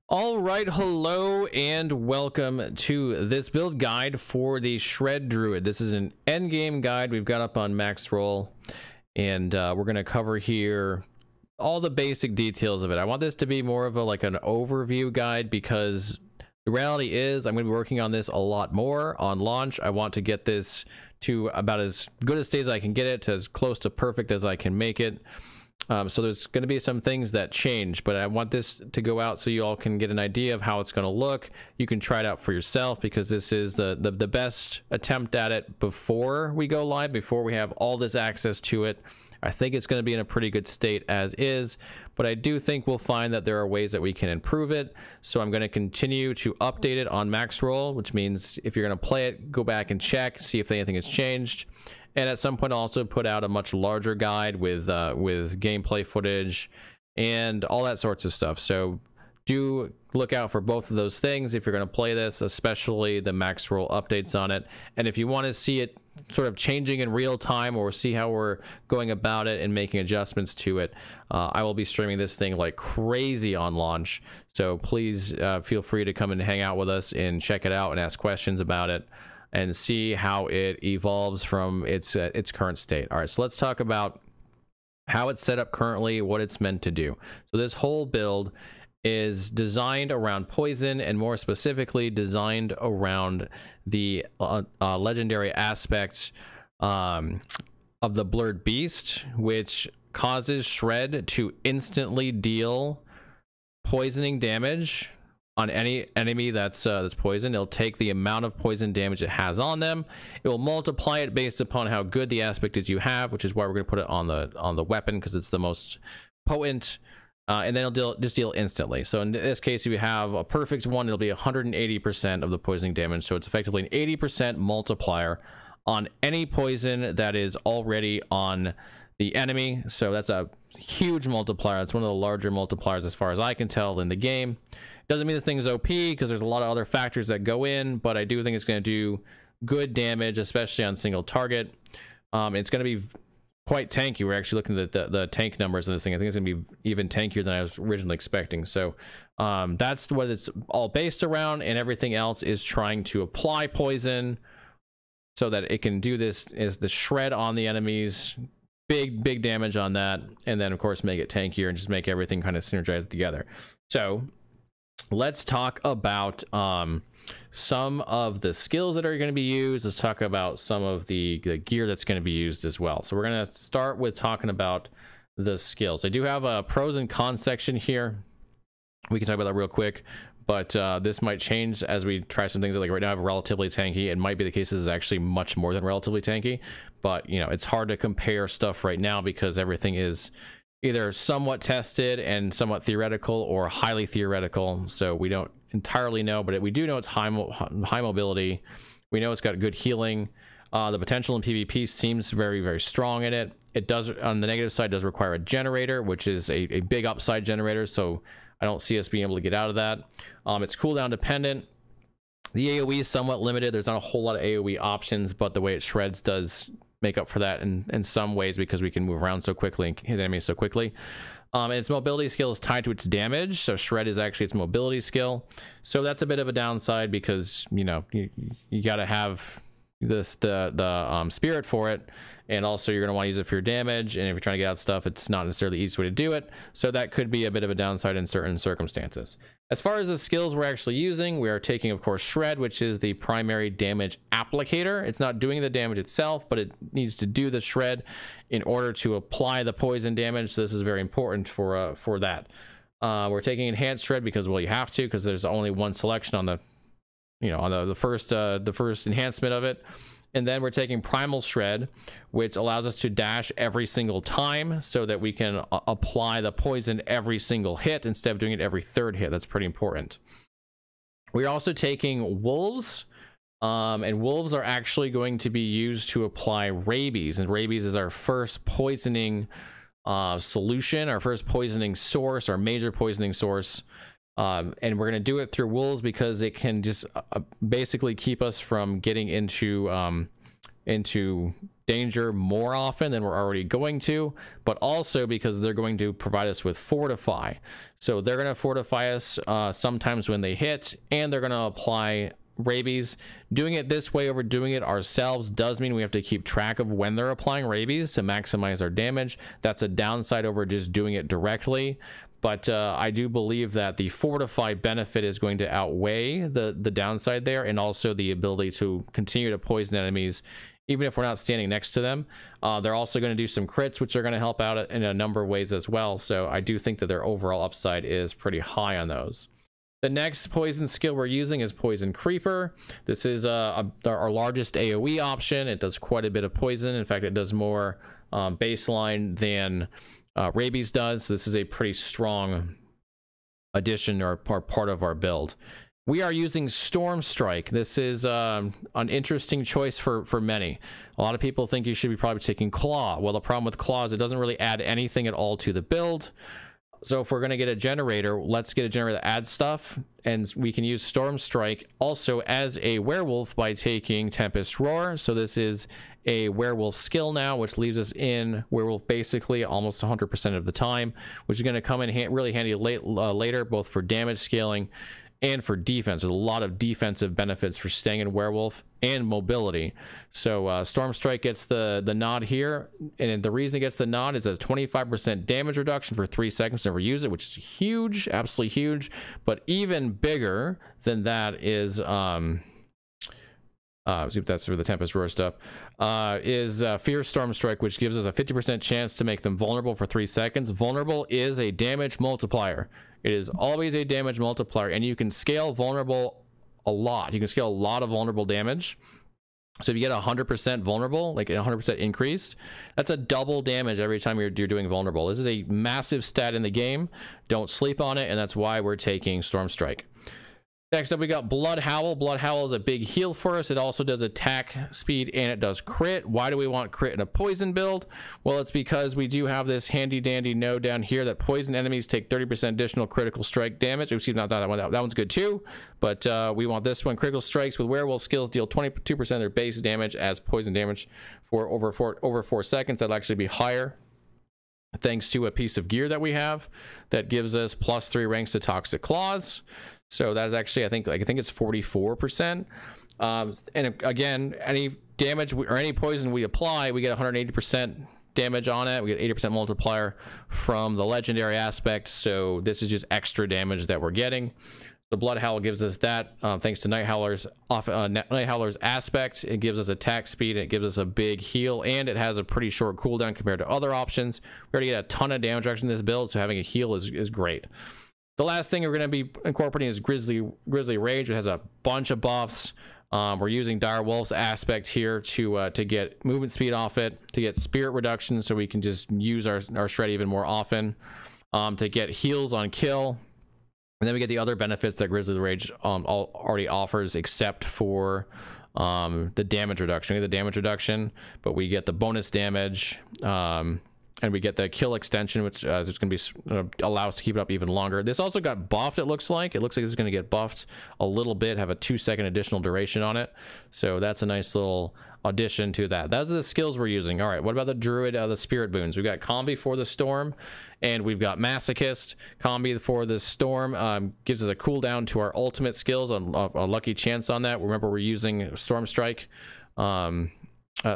All right, hello and welcome to this build guide for the Shred Druid. This is an endgame guide we've got up on Maxroll, and we're going to cover here all the basic details of it. I want this to be more of an overview guide because the reality is I'm going to be working on this a lot more on launch. I want to get this to about as good a state as I can get it, to as close to perfect as I can make it. So there's going to be some things that change, but I want this to go out so you all can get an idea of how it's going to look. You can try it out for yourself because this is the best attempt at it before we go live, before we have all this access to it. I think it's going to be in a pretty good state as is, but I do think we'll find that there are ways that we can improve it. So I'm going to continue to update it on Maxroll, which means if you're going to play it, go back and check, see if anything has changed. And at some point I'll also put out a much larger guide with gameplay footage and all that sorts of stuff. So do look out for both of those things if you're going to play this, especially the Maxroll updates on it. And if you want to see it sort of changing in real time or see how we're going about it and making adjustments to it, I will be streaming this thing like crazy on launch. So please feel free to come and hang out with us and check it out and ask questions about it and see how it evolves from its current state. All right, so let's talk about how it's set up currently, what it's meant to do. So this whole build is designed around poison, and more specifically designed around the legendary aspect of the Blurred Beast, which causes Shred to instantly deal poisoning damage on any enemy that's poisoned. It'll take the amount of poison damage it has on them. It will multiply it based upon how good the aspect is you have, which is why we're going to put it on the weapon, because it's the most potent. And then it'll just deal instantly. So in this case, if you have a perfect one, it'll be 180% of the poisoning damage. So it's effectively an 80% multiplier on any poison that is already on the enemy. So that's a huge multiplier. It's one of the larger multipliers as far as I can tell in the game. Doesn't mean this thing is OP because there's a lot of other factors that go in, but I do think it's going to do good damage, especially on single target. It's going to be quite tanky. We're actually looking at the tank numbers in this thing. I think it's going to be even tankier than I was originally expecting. So that's what it's all based around, and everything else is trying to apply poison so that it can do this is the shred on the enemies, big damage on that, and then of course make it tankier and just make everything kind of synergize together. So let's talk about some of the skills that are going to be used. Let's talk about some of the gear that's going to be used as well. So we're going to start with talking about the skills. I do have a pros and cons section here. We can talk about that real quick, but this might change as we try some things. Like right now I have relatively tanky. It might be the case this is actually much more than relatively tanky, but you know, it's hard to compare stuff right now because everything is either somewhat tested and somewhat theoretical or highly theoretical. So we don't entirely know, but we do know it's high mobility. We know it's got good healing. The potential in PvP seems very strong in it. It does, on the negative side, does require a generator, which is a big upside generator. So I don't see us being able to get out of that. It's cooldown dependent. The AoE is somewhat limited. There's not a whole lot of AoE options, but the way it shreds does make up for that in some ways because we can move around so quickly and hit enemies so quickly. And its mobility skill is tied to its damage, so shred is actually its mobility skill. So that's a bit of a downside because you know you got to have this the spirit for it, and also you're going to want to use it for your damage, and if you're trying to get out stuff, it's not necessarily the easiest way to do it. So that could be a bit of a downside in certain circumstances. As far as the skills we're actually using, we are taking, of course, Shred, which is the primary damage applicator. It's not doing the damage itself, but it needs to do the shred in order to apply the poison damage. So this is very important for that. We're taking Enhanced Shred because, well, you have to, because there's only one selection on the, you know, on the first enhancement of it. And then we're taking Primal Shred, which allows us to dash every single time so that we can apply the poison every single hit instead of doing it every third hit. That's pretty important. We're also taking Wolves, and Wolves are actually going to be used to apply Rabies. And Rabies is our first poisoning solution, our first poisoning source, our major poisoning source. And we're going to do it through Wolves because it can just basically keep us from getting into danger more often than we're already going to, but also because they're going to provide us with fortify. So they're going to fortify us sometimes when they hit, and they're going to apply rabies. Doing it this way over doing it ourselves does mean we have to keep track of when they're applying rabies to maximize our damage. That's a downside over just doing it directly. But I do believe that the fortify benefit is going to outweigh the downside there, and also the ability to continue to poison enemies even if we're not standing next to them. They're also going to do some crits, which are going to help out in a number of ways as well. So I do think that their overall upside is pretty high on those. The next poison skill we're using is Poison Creeper. This is our largest AoE option. It does quite a bit of poison. In fact, it does more baseline than rabies does. So this is a pretty strong addition or part of our build. We are using Storm Strike. This is an interesting choice for many. A lot of people think you should be probably taking Claw. Well, the problem with Claw is it doesn't really add anything at all to the build. So if we're going to get a generator, let's get a generator that adds stuff, and we can use Storm Strike also as a werewolf by taking Tempest Roar. So this is a werewolf skill now, which leaves us in werewolf basically almost 100% of the time, which is going to come in really handy later, both for damage scaling and for defense. There's a lot of defensive benefits for staying in werewolf and mobility. So Storm Strike gets the nod here, and the reason it gets the nod is a 25% damage reduction for 3 seconds whenever you use it, which is huge, absolutely huge. But even bigger than that is that's for the Tempest Roar stuff, is Fierce Storm Strike, which gives us a 50% chance to make them vulnerable for 3 seconds. Vulnerable is a damage multiplier. It is always a damage multiplier, and you can scale vulnerable a lot. You can scale a lot of vulnerable damage. So if you get 100% vulnerable, like 100% increased, that's a double damage every time you're doing vulnerable. This is a massive stat in the game. Don't sleep on it, and that's why we're taking Storm Strike. Next up, we got Blood Howl. Blood Howl is a big heal for us. It also does attack speed, and it does crit. Why do we want crit in a poison build? Well, it's because we do have this handy dandy node down here that poison enemies take 30% additional critical strike damage. Excuse me, not that one. That one's good too, but we want this one. Critical strikes with werewolf skills deal 22% of their base damage as poison damage for over 4 seconds. That'll actually be higher, thanks to a piece of gear that we have that gives us +3 ranks to Toxic Claws. So that is actually, I think it's 44%. And again, any damage or any poison we apply, we get 180% damage on it. We get 80% multiplier from the legendary aspect. So this is just extra damage that we're getting. The Blood Howl gives us that, thanks to Night Howler's aspect. It gives us attack speed, it gives us a big heal, and it has a pretty short cooldown compared to other options. We already get a ton of damage reduction in this build, so having a heal is great. The last thing we're going to be incorporating is Grizzly Rage. It has a bunch of buffs. We're using Dire Wolf's aspect here to get movement speed off it, to get spirit reduction so we can just use our shred even more often, to get heals on kill. And then we get the other benefits that Grizzly Rage already offers, except for the damage reduction. We get the damage reduction, but we get the bonus damage, and we get the kill extension, which is going to allow us to keep it up even longer. This also got buffed, it looks like. It looks like it's going to get buffed a little bit, have a 2-second additional duration on it. So that's a nice little addition to that. Those are the skills we're using. All right, what about the Druid, the Spirit Boons? We've got Combi for the Storm, and we've got Masochist. Combi for the Storm gives us a cooldown to our ultimate skills, a lucky chance on that. Remember, we're using Storm Strike.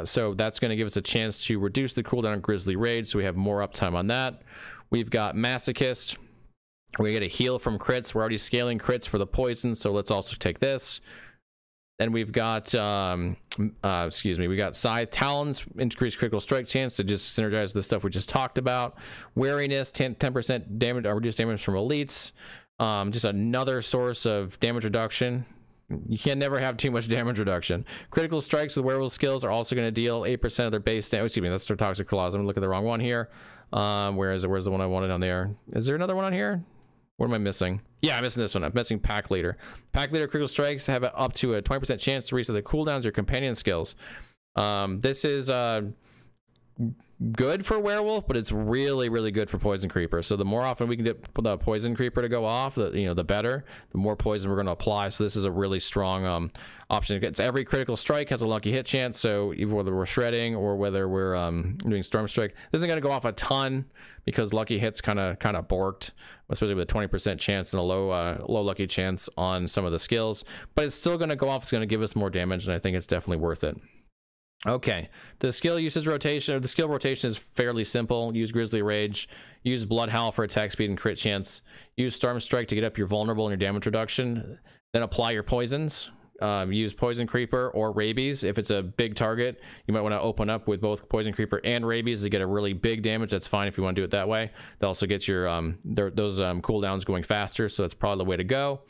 So that's going to give us a chance to reduce the cooldown on Grizzly Rage, so we have more uptime on that. We've got Masochist. We get a heal from crits. We're already scaling crits for the poison, so let's also take this. Then we've got, we got Scythe Talons, increased critical strike chance to just synergize with the stuff we just talked about. Wariness, 10% damage, reduced damage from elites. Just another source of damage reduction. You can never have too much damage reduction. Critical strikes with werewolf skills are also going to deal 8% of their base damage. Excuse me, that's their Toxic Claws. I'm going to look at the wrong one here. Where's the one I wanted on there? Is there another one on here? What am I missing? Yeah, I'm missing this one. I'm missing Pack Leader. Pack Leader critical strikes have up to a 20% chance to reset the cooldowns of your companion skills. This is good for werewolf, but it's really good for poison creeper. So the more often we can get the poison creeper to go off, the better. The more poison we're going to apply. So this is a really strong option. It gets every critical strike has a lucky hit chance. So even whether we're shredding or whether we're doing storm strike, this isn't going to go off a ton because lucky hits kind of borked, especially with a 20% chance and a low lucky chance on some of the skills. But it's still going to go off. It's going to give us more damage, and I think it's definitely worth it. Okay, the skill usage rotation, or the skill rotation is fairly simple. Use Grizzly Rage, use Blood Howl for attack speed and crit chance, use Storm Strike to get up your vulnerable and your damage reduction, then apply your poisons. Use Poison Creeper or Rabies. If it's a big target, you might want to open up with both Poison Creeper and Rabies to get a really big damage. That's fine if you want to do it that way. That also gets your those cooldowns going faster, so that's probably the way to go.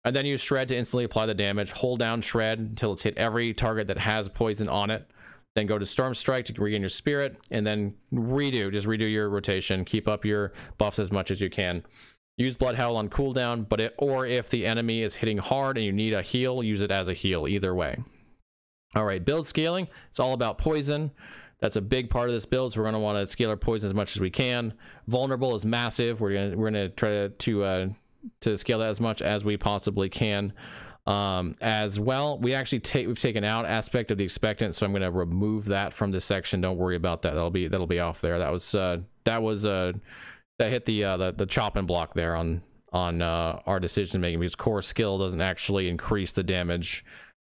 And then use Shred to instantly apply the damage. Hold down Shred until it's hit every target that has poison on it. Then go to Storm Strike to regain your spirit, and then just redo your rotation. Keep up your buffs as much as you can. Use Blood Howl on cooldown, or if the enemy is hitting hard and you need a heal, use it as a heal, either way. All right, build scaling. It's all about poison. That's a big part of this build, so we're going to want to scale our poison as much as we can. Vulnerable is massive. We're gonna try to scale that as much as we possibly can. As well, we've taken out aspect of the expectant, so I'm going to remove that from this section. Don't worry about that. That'll be off there. That hit the chopping block there on our decision making, because core skill doesn't actually increase the damage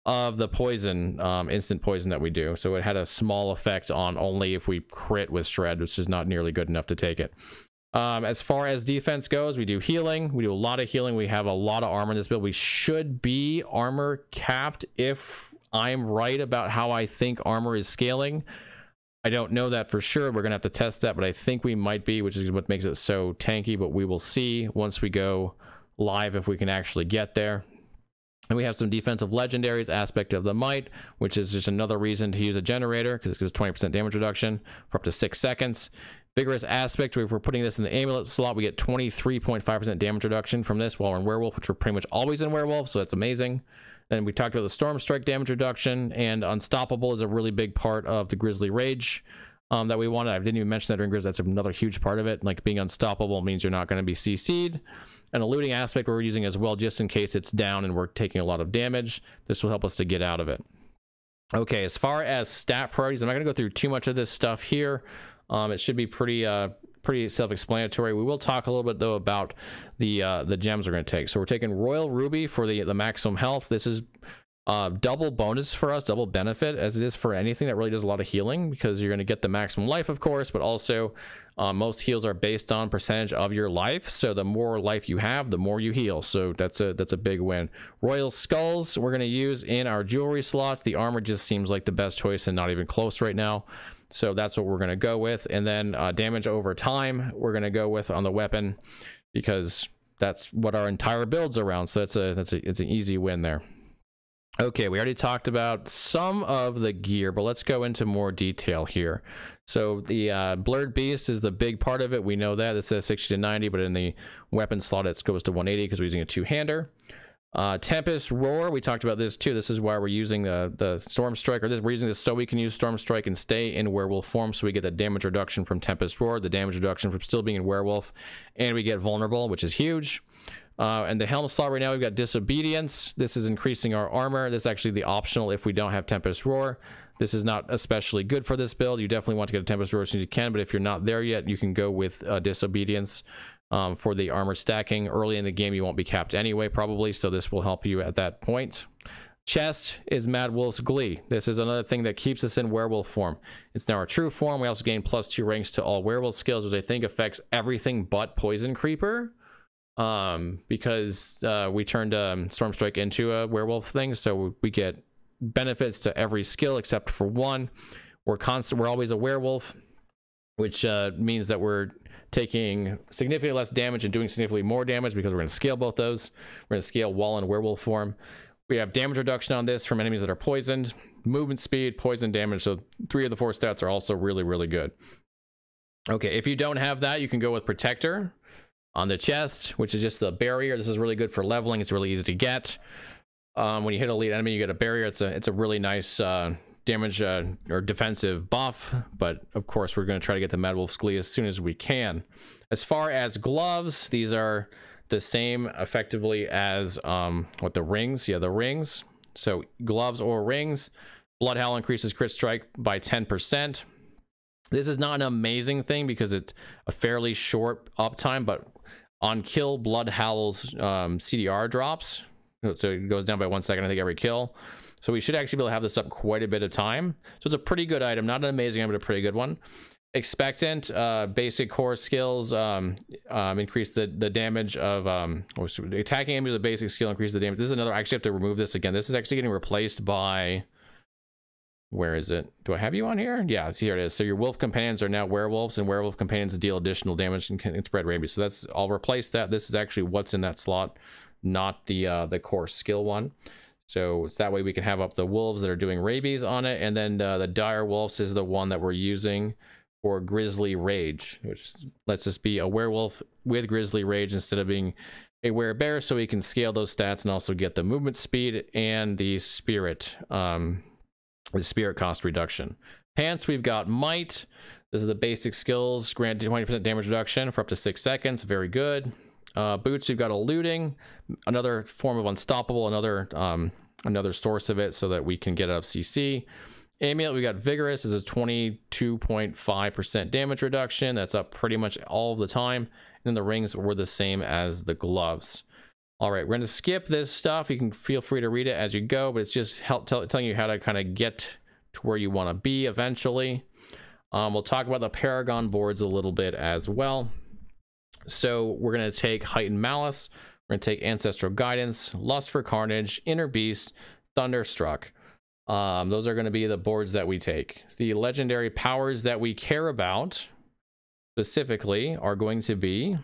of the poison, instant poison that we do. So it had a small effect on only if we crit with Shred, which is not nearly good enough to take it. As far as defense goes, we do healing. We do a lot of healing. We have a lot of armor in this build. We should be armor capped if I'm right about how I think armor is scaling. I don't know that for sure. We're gonna have to test that, but I think we might be, which is what makes it so tanky. But we will see once we go live if we can actually get there. And we have some defensive legendaries, Aspect of the Might, which is just another reason to use a generator, because it gives 20% damage reduction for up to 6 seconds. Vigorous Aspect, if we're putting this in the amulet slot, we get 23.5% damage reduction from this while we're in werewolf, which we're pretty much always in werewolf, so that's amazing. Then we talked about the Storm Strike damage reduction, and Unstoppable is a really big part of the Grizzly Rage that we wanted. I didn't even mention that during Grizz. That's another huge part of it. Like, being unstoppable means you're not going to be CC'd. And a looting aspect we're using as well, just in case it's down and we're taking a lot of damage. This will help us to get out of it. Okay, as far as stat priorities, I'm not going to go through too much of this stuff here. It should be pretty self-explanatory. We will talk a little bit though about the gems we're going to take. So we're taking Royal Ruby for the maximum health. This is double bonus for us, double benefit, as it is for anything that really does a lot of healing, because you're going to get the maximum life, of course, but also most heals are based on percentage of your life. So the more life you have, the more you heal. So that's a big win. Royal Skulls we're going to use in our jewelry slots. The armor just seems like the best choice and not even close right now. So that's what we're going to go with. And then damage over time we're going to go with on the weapon, because that's what our entire build's around. So it's an easy win there. Okay, we already talked about some of the gear, but let's go into more detail here. So the Blurred Beast is the big part of it. We know that. It says 60 to 90, but in the weapon slot it goes to 180 because we're using a two-hander. Tempest Roar, we talked about this too. This is why we're using the Storm Strike, or we're using this so we can use Storm Strike and stay in werewolf form, so we get the damage reduction from Tempest Roar, the damage reduction from still being in werewolf, and we get vulnerable, which is huge. And the helm slot right now, we've got Disobedience. This is increasing our armor. This is actually the optional if we don't have Tempest Roar. This is not especially good for this build. You definitely want to get a Tempest Roar as soon as you can, but if you're not there yet, you can go with Disobedience for the armor stacking. Early in the game, you won't be capped anyway, probably, so this will help you at that point. Chest is Mad Wolf's Glee. This is another thing that keeps us in werewolf form. It's now our true form. We also gain +2 ranks to all werewolf skills, which I think affects everything but Poison Creeper. Because we turned Storm Strike into a werewolf thing, so we get benefits to every skill except for one. We're always a werewolf, which means that we're taking significantly less damage and doing significantly more damage, because we're going to scale both those. We're going to scale while in werewolf form. We have damage reduction on this from enemies that are poisoned, movement speed, poison damage, so 3 of the 4 stats are also really, really good. Okay, if you don't have that, you can go with Protector on the chest, which is just the barrier. This is really good for leveling. It's really easy to get. When you hit a lead enemy, you get a barrier. It's a really nice damage or defensive buff, but of course we're going to try to get the Mad Wolf's Glee as soon as we can. As far as gloves, these are the same effectively as what, the rings? Yeah, the rings. So gloves or rings. Blood Howl increases crit strike by 10%. This is not an amazing thing because it's a fairly short uptime, but on kill, Blood Howl's CDR drops. So it goes down by 1 second, I think, every kill. So we should actually be able to have this up quite a bit of time. So it's a pretty good item, not an amazing item, but a pretty good one. Expectant, basic core skills, increase the damage of attacking enemies with a basic skill, increase the damage. This is another, I actually have to remove this again. This is actually getting replaced by, where is it? Do I have you on here? Yeah, here it is. So your wolf companions are now werewolves, and werewolf companions deal additional damage and can spread rabies. So that's, I'll replace that. This is actually what's in that slot, not the core skill one. So it's that way we can have up the wolves that are doing rabies on it, and then the dire wolves is the one that we're using for Grizzly Rage, which lets us be a werewolf with Grizzly Rage instead of being a werebear, so we can scale those stats and also get the movement speed and the spirit cost reduction. Pants, we've got Might. This is the basic skills, grant 20% damage reduction for up to 6 seconds. Very good. Boots, we've got Eluding, another form of Unstoppable, another source of it so that we can get up CC. Amulet, we got Vigorous, is a 22.5% damage reduction. That's up pretty much all the time. And then the rings were the same as the gloves. All right, we're going to skip this stuff. You can feel free to read it as you go, but it's just telling you how to kind of get to where you want to be eventually. We'll talk about the Paragon boards a little bit as well. So we're going to take Heightened Malice. We're going to take Ancestral Guidance, Lust for Carnage, Inner Beast, Thunderstruck. Those are going to be the boards that we take. The legendary powers that we care about specifically are going to be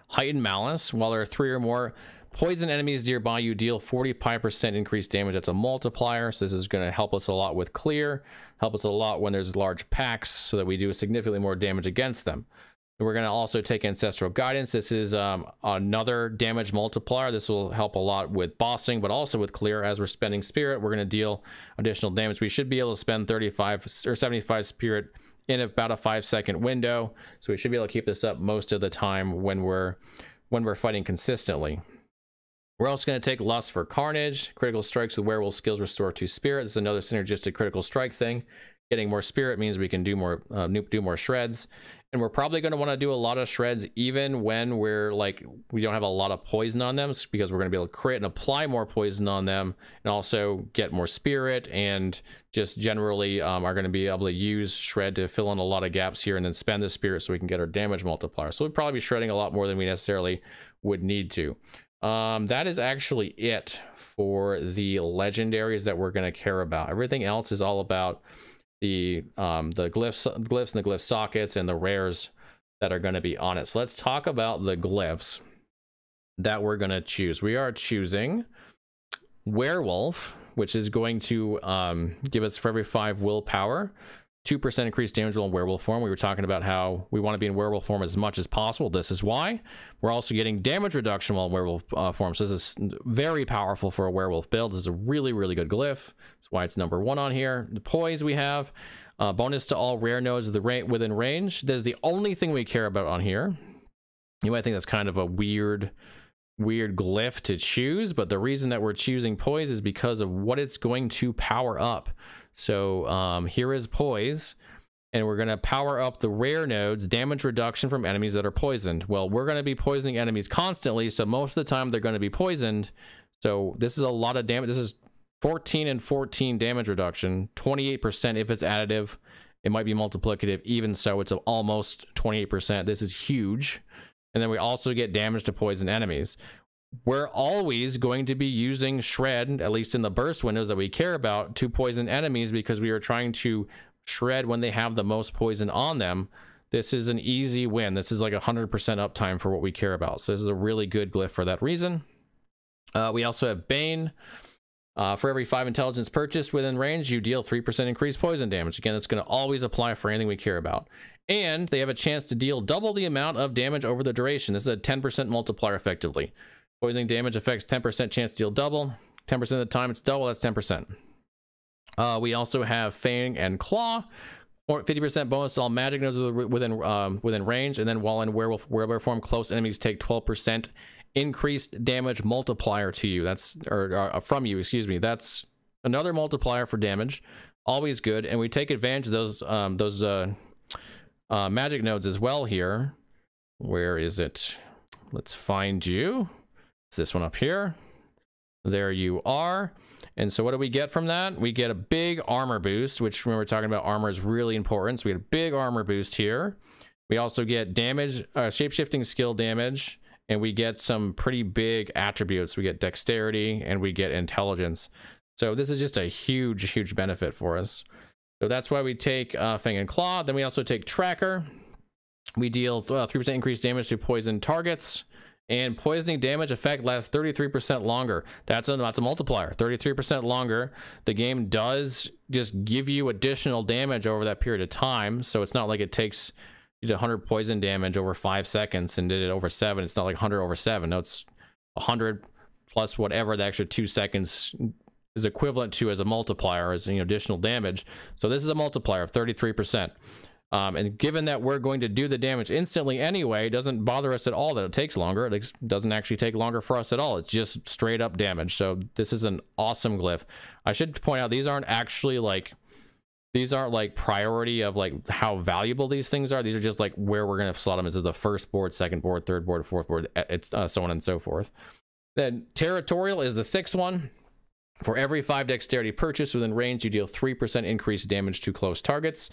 Heightened Malice. While there are 3 or more poison enemies nearby, you deal 45% increased damage. That's a multiplier, so this is going to help us a lot with clear, help us a lot when there's large packs so that we do significantly more damage against them. We're going to also take Ancestral Guidance. This is another damage multiplier. This will help a lot with bossing, but also with clear. As we're spending spirit, we're going to deal additional damage. We should be able to spend 35 or 75 spirit in about a 5-second window, so we should be able to keep this up most of the time when we're fighting consistently. We're also going to take Lust for Carnage. Critical strikes with werewolf skills restore 2 spirit. This is another synergistic critical strike thing. Getting more spirit means we can do more shreds, and we're probably going to want to do a lot of shreds even when we don't have a lot of poison on them, because we're going to be able to crit and apply more poison on them, and also get more spirit, and just generally are going to be able to use shred to fill in a lot of gaps here, and then spend the spirit so we can get our damage multiplier. So we'll probably be shredding a lot more than we necessarily would need to. That is actually it for the legendaries that we're going to care about. Everything else is all about the glyphs and the glyph sockets and the rares that are going to be on it. So let's talk about the glyphs that we're going to choose. We are choosing Werewolf, which is going to give us, for every 5 willpower, 2% increased damage roll in werewolf form. We were talking about how we want to be in werewolf form as much as possible. This is why. We're also getting damage reduction while in werewolf form. So this is very powerful for a werewolf build. This is a really, really good glyph. That's why it's number 1 on here. The poise we have. Bonus to all rare nodes within range. This is the only thing we care about on here. You might think that's kind of a weird glyph to choose, but the reason that we're choosing poise is because of what it's going to power up. So here is poise, and we're going to power up the rare nodes, damage reduction from enemies that are poisoned. Well, we're going to be poisoning enemies constantly, so most of the time they're going to be poisoned. So this is a lot of damage. This is 14 and 14 damage reduction, 28% if it's additive. It might be multiplicative. Even so, it's almost 28%. This is huge. And then we also get damage to poison enemies. We're always going to be using shred, at least in the burst windows that we care about, to poison enemies, because we are trying to shred when they have the most poison on them. This is an easy win. This is like 100% uptime for what we care about. So this is a really good glyph for that reason. We also have Bane. For every 5 intelligence purchased within range, you deal 3% increased poison damage. Again, it's going to always apply for anything we care about. And they have a chance to deal double the amount of damage over the duration. This is a 10% multiplier effectively. Poisoning damage affects 10% chance to deal double. 10% of the time it's double, that's 10%. We also have Fang and Claw, 50% bonus to all magic nodes within range, and then while in werewolf form, close enemies take 12% increased damage multiplier to you. That's from you, excuse me. That's another multiplier for damage. Always good. And we take advantage of those magic nodes as well here. Where is it? Let's find you. It's this one up here. There you are. And so what do we get from that? We get a big armor boost, which when we're talking about armor is really important. So we get a big armor boost here. We also get damage, shape-shifting skill damage, and we get some pretty big attributes. We get dexterity and we get intelligence. So this is just a huge benefit for us. So that's why we take Fang and Claw. Then we also take Tracker. We deal 3% increased damage to poison targets. And poisoning damage effect lasts 33% longer. That's a multiplier. 33% longer. The game does just give you additional damage over that period of time. So it's not like it takes you to 100 poison damage over 5 seconds and did it over 7. It's not like 100 over 7. No, it's 100 plus whatever the extra 2 seconds is equivalent to as a multiplier, as additional damage. So this is a multiplier of 33%. And given that we're going to do the damage instantly anyway, it doesn't bother us at all that it takes longer. It doesn't actually take longer for us at all. It's just straight up damage. So this is an awesome glyph. I should point out, these aren't actually like, these aren't like priority of like how valuable these things are. These are just like where we're going to slot them. This is the first board, second board, third board, fourth board, it's so on and so forth. Then Territorial is the 6th one. For every 5 dexterity purchase within range, you deal 3% increased damage to close targets.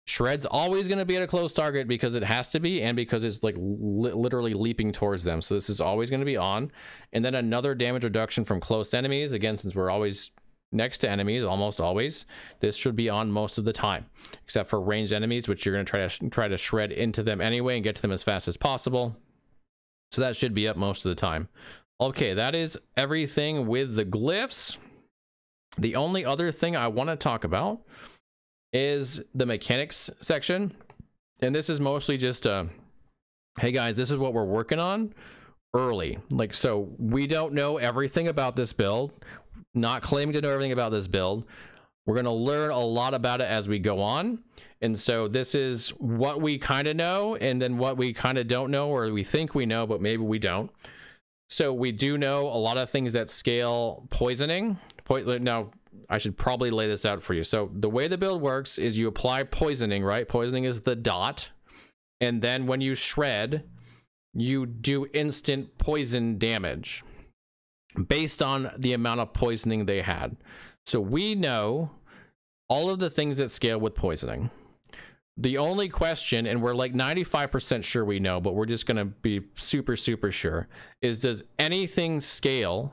Shred's always going to be at a close target because it has to be, and because it's like literally leaping towards them. So this is always going to be on. And then another damage reduction from close enemies. Again, since we're always next to enemies, almost always, this should be on most of the time, except for ranged enemies, which you're going to try to shred into them anyway and get to them as fast as possible. So that should be up most of the time. Okay, that is everything with the glyphs. The only other thing I want to talk about is the mechanics section. And this is mostly just hey guys, this is what we're working on early. Like, so we don't know everything about this build, not claiming to know everything about this build. We're going to learn a lot about it as we go on. And so this is what we kind of know, and then what we kind of don't know, or we think we know, but maybe we don't. So we do know a lot of things that scale poisoning. Now, I should probably lay this out for you. So the way the build works is you apply poisoning, right? Poisoning is the dot. And then when you shred, you do instant poison damage based on the amount of poisoning they had. So we know all of the things that scale with poisoning. The only question, and we're like 95% sure we know, but we're just going to be super sure, is does anything scale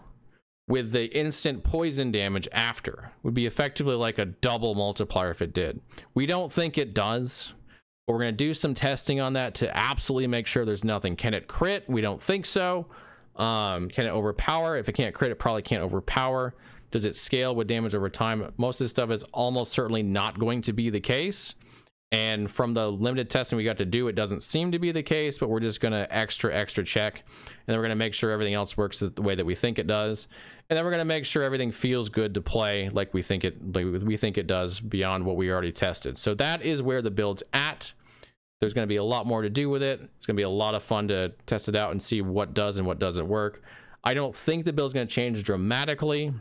with the instant poison damage after? Would be effectively like a double multiplier if it did. We don't think it does, but we're going to do some testing on that to absolutely make sure there's nothing. Can it crit? We don't think so. Can it overpower? If it can't crit, it probably can't overpower. Does it scale with damage over time? Most of this stuff is almost certainly not going to be the case. And from the limited testing we got to do, it doesn't seem to be the case, but we're just going to extra check. And then we're going to make sure everything else works the way that we think it does. And then we're going to make sure everything feels good to play like we think it does beyond what we already tested. So that is where the build's at. There's going to be a lot more to do with it. It's going to be a lot of fun to test it out and see what does and what doesn't work. I don't think the build's going to change dramatically.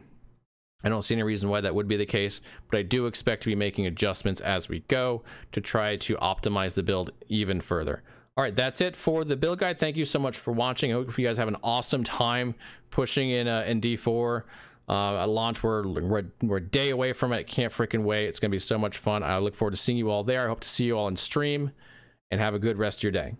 I don't see any reason why that would be the case, but I do expect to be making adjustments as we go to try to optimize the build even further. All right, that's it for the build guide. Thank you so much for watching. I hope you guys have an awesome time pushing in D4. At launch, we're a day away from it. Can't freaking wait. It's going to be so much fun. I look forward to seeing you all there. I hope to see you all in stream, and have a good rest of your day.